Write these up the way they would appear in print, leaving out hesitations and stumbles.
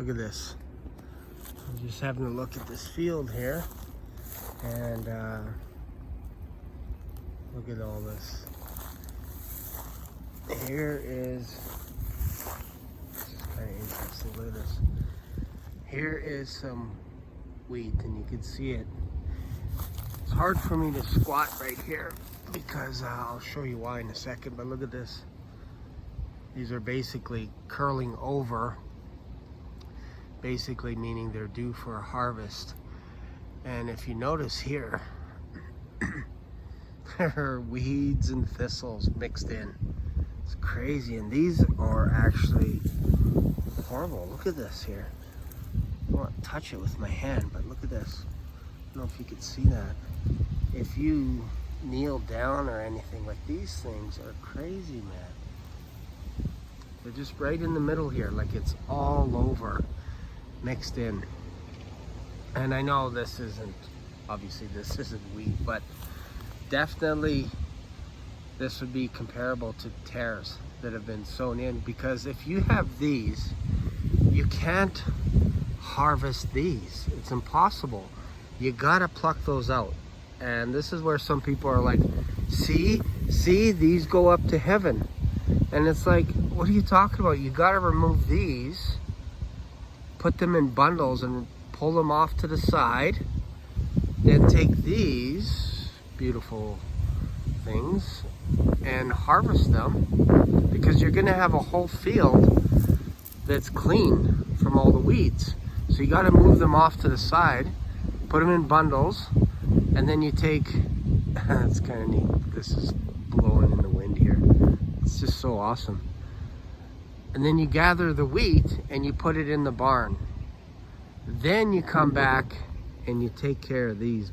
Look at this. I'm just having a look at this field here, and look at all this. Here is, this is kind of interesting. Look at this. Here is some wheat, and you can see it. It's hard for me to squat right here because I'll show you why in a second, but look at this. These are basically curling over, basically meaning they're due for a harvest. And if you notice here, there are weeds and thistles mixed in. It's crazy, and these are actually horrible. Look at this here. I don't want to touch it with my hand, but look at this. I don't know if you can see that. If you kneel down or anything, like, these things are crazy, man. They're just right in the middle here, like it's all over, mixed in. And I know this isn't, obviously this isn't wheat, but definitely this would be comparable to tares that have been sown in, because if you have these, you can't harvest these. It's impossible. You gotta pluck those out. And this is where some people are like, see, these go up to heaven. And it's like, what are you talking about? You gotta remove these, put them in bundles and pull them off to the side, then take these beautiful things and harvest them, because you're gonna have a whole field that's clean from all the weeds. So you gotta move them off to the side, put them in bundles, and then you take, it's kind of neat, this is blowing in the wind here. It's just so awesome. And then you gather the wheat and you put it in the barn. Then you come back and you take care of these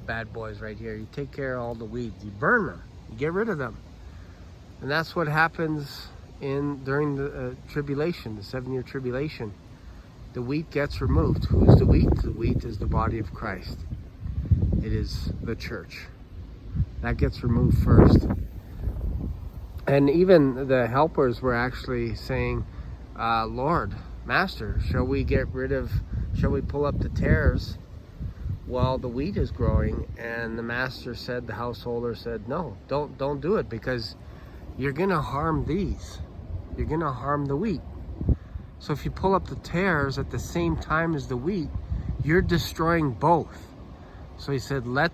bad boys right here. You take care of all the weeds. You burn them. You get rid of them. And that's what happens during the tribulation, the 7-year tribulation. The wheat gets removed. Who's the wheat? The wheat is the body of Christ. It is the church. That gets removed first. And even the helpers were actually saying, Lord, Master, shall we pull up the tares while the wheat is growing? And the master said, the householder said, no, don't do it, because you're gonna harm these. You're gonna harm the wheat. So if you pull up the tares at the same time as the wheat, you're destroying both. So he said, let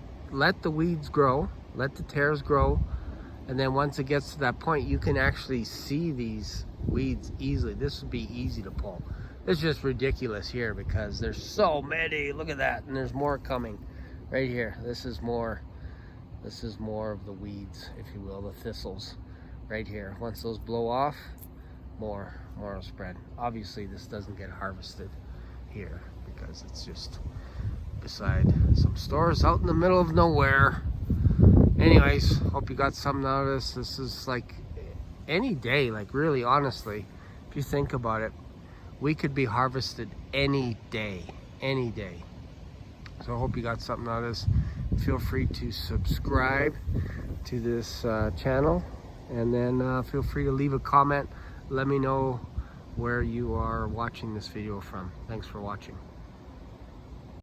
the weeds grow, let the tares grow, and then once it gets to that point, you can actually see these weeds easily. This would be easy to pull. It's just ridiculous here because there's so many. Look at that, and there's more coming right here. This is more of the weeds, if you will, the thistles right here. Once those blow off, more will spread. Obviously, this doesn't get harvested here because it's just beside some stores out in the middle of nowhere. Anyways, hope you got something out of this. This is like any day, like really, honestly, if you think about it, we could be harvested any day. So I hope you got something out of this. Feel free to subscribe to this channel, and then feel free to leave a comment. Let me know where you are watching this video from. Thanks for watching.